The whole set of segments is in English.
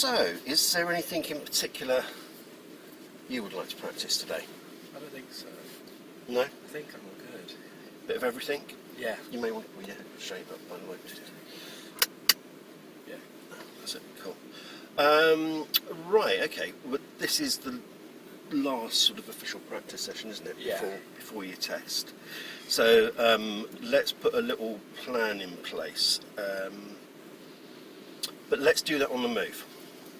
So, is there anything in particular you would like to practice today? I don't think so. No? I think I'm all good. Bit of everything? Yeah. You may want to pull your head straight up, by the way. Yeah. That's it, cool. Right, okay. Well, this is the last sort of official practice session, isn't it? Yeah. Before you test. So, let's put a little plan in place. But let's do that on the move.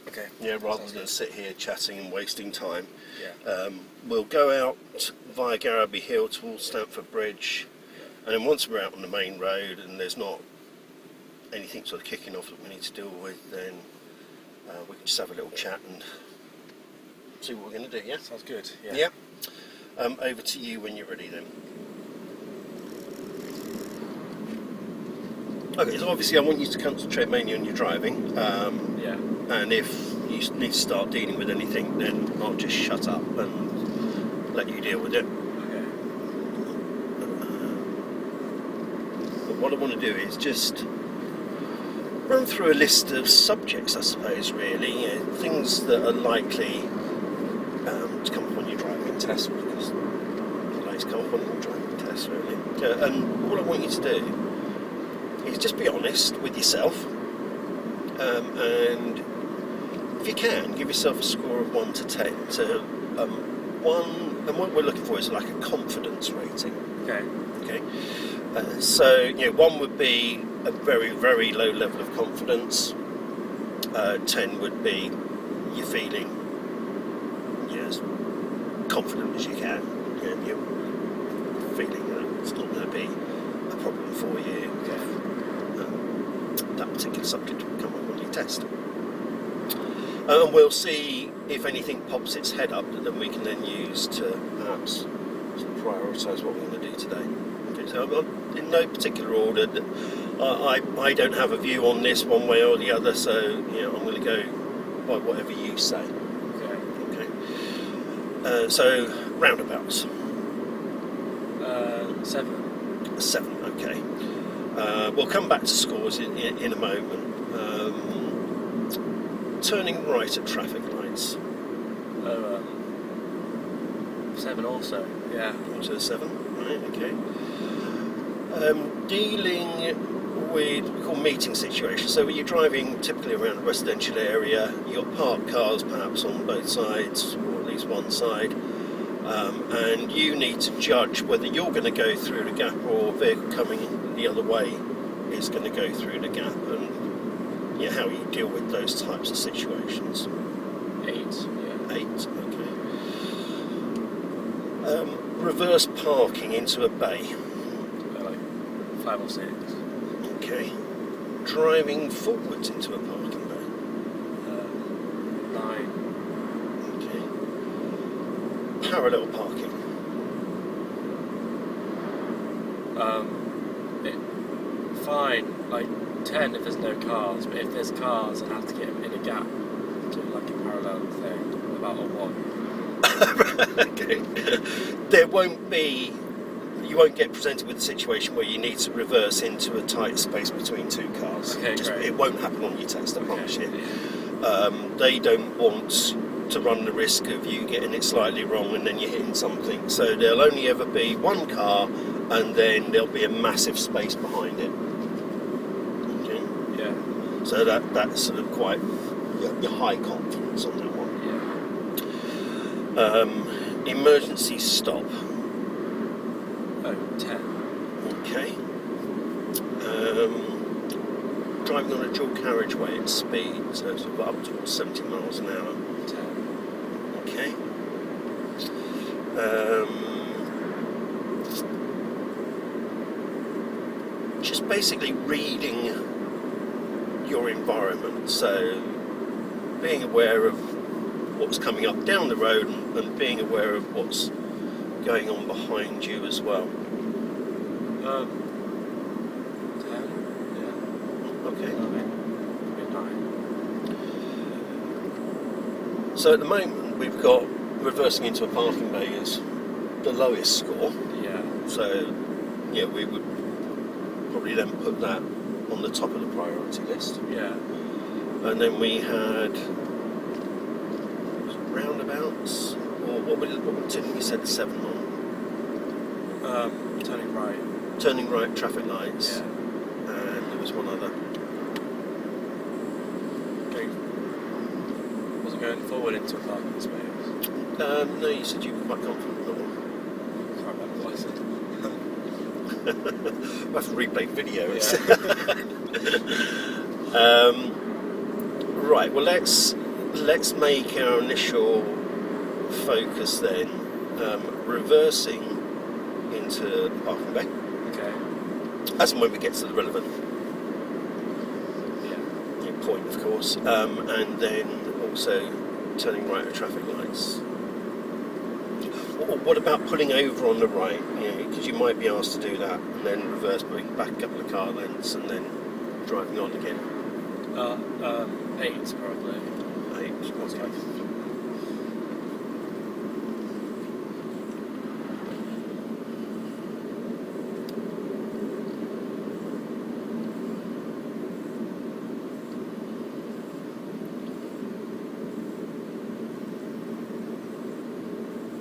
Okay. Yeah, rather than sit here chatting and wasting time. Yeah. We'll go out via Garraby Hill towards Stamford Bridge, and then once we're out on the main road and there's not anything sort of kicking off that we need to deal with, then we can just have a little chat and see what we're going to do, yeah? Sounds good. Yeah. Yeah. Over to you when you're ready then. Okay, so obviously I want you to concentrate mainly on your driving. Yeah. And if you need to start dealing with anything, then I'll just shut up and let you deal with it. Okay. But what I want to do is just run through a list of subjects, I suppose, really. You know, things that are likely to come up on your driving test, because delays come up on your driving test, really. And all I want you to do is just be honest with yourself, and if you can, give yourself a score of 1 to 10. So 1, and what we're looking for is like a confidence rating. Okay. Okay. So 1 would be a very, very low level of confidence. 10 would be you're feeling as confident as you can. You're feeling that it's not going to be a problem for you. Okay. That particular subject will come up on your test. And we'll see if anything pops its head up that then we can then use to perhaps sort of prioritise what we're going to do today. Okay, so I'm in no particular order. I don't have a view on this one way or the other, so I'm going to go by whatever you say. Okay. So roundabouts. 7. 7. Okay. We'll come back to scores in a moment. Turning right at traffic lights. 7 also. Yeah. Also 7. Right. Okay. Dealing with what we call meeting situations. So when you're driving typically around a residential area, you've got parked cars perhaps on both sides, or at least one side. And you need to judge whether you're going to go through the gap or a vehicle coming the other way is going to go through the gap, and how you deal with those types of situations. 8. Yeah. 8. Okay. Reverse parking into a bay. Like 5 or 6. Okay. Driving forwards into a parking bay. 9. Okay. Parallel parking. Fine, like 10 if there's no cars, but if there's cars, I have to get in a gap to like a parallel thing, about a 1. Okay. You won't get presented with a situation where you need to reverse into a tight space between two cars. Okay, great. It won't happen on your test, I promise you. Yeah. They don't want to run the risk of you getting it slightly wrong and then you're hitting something. So there'll only ever be one car, and then there'll be a massive space behind it. Okay. Yeah. So that's sort of quite your high confidence on that one. Yeah. Emergency stop. 10. Okay. Driving on a dual carriageway at speed, so sort of up towards 70 miles an hour. 10. Okay. Just basically reading your environment, so being aware of what's coming up down the road and being aware of what's going on behind you as well. 10. Yeah. Okay. 9. So at the moment we've got reversing into a parking bay as the lowest score. Yeah. So we would probably then put that on the top of the priority list. Yeah. And then we had roundabouts, or what didn't we said 7 on? Turning right. Turning right traffic lights. Yeah. And there was one other. Wasn't going forward into a parking space. No, you said you were quite confident with that one. Can't remember what I said. We'll have to replay videos. Yeah. Right, well let's make our initial focus then reversing into the parking bay. Okay. As and when we get to the relevant Yeah. point, of course, and then also turning right at traffic lights. What about pulling over on the right? Because you might be asked to do that, and then reverse, moving back a couple of car lengths, and then driving on again. 8 probably. 8. Okay.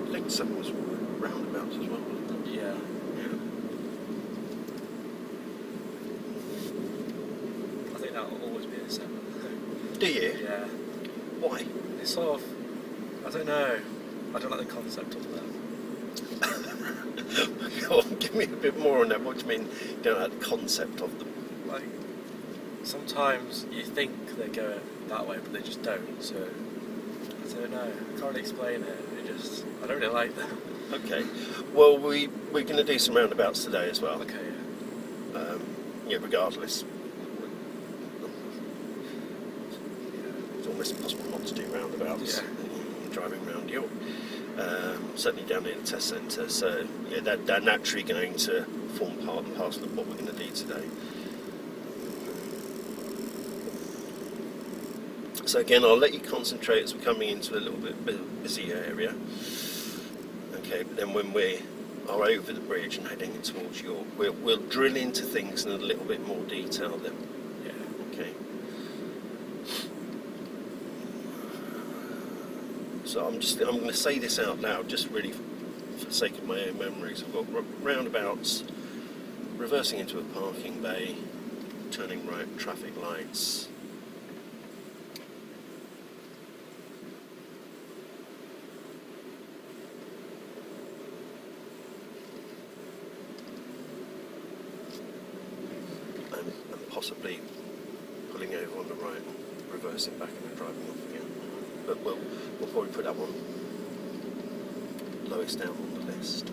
I think 7 was roundabouts as well, wasn't it? Yeah. I think that will always be the 7. Do you? Yeah. Why? It's sort of, I don't know. I don't like the concept of them. Go on, give me a bit more on that. What do you mean you don't like the concept of them? Like, sometimes you think they're going that way, but they just don't. So, I don't know. I can't really explain it. I don't really like them. Okay. Well, we're going to do some roundabouts today as well. Okay. Regardless. It's almost impossible not to do roundabouts. Driving around York. Certainly down near the test centre. So, yeah, they're naturally going to form part and parcel of what we're going to do today. So again, I'll let you concentrate as we're coming into a little bit busier area. Okay, but then when we are over the bridge and heading towards York, we'll drill into things in a little bit more detail then. Yeah. Okay. So I'm going to say this out loud, just really for the sake of my own memories. I've got roundabouts, reversing into a parking bay, turning right, traffic lights. And possibly pulling over on the right, reversing back and then driving off again. But we'll probably put that one lowest down on the list.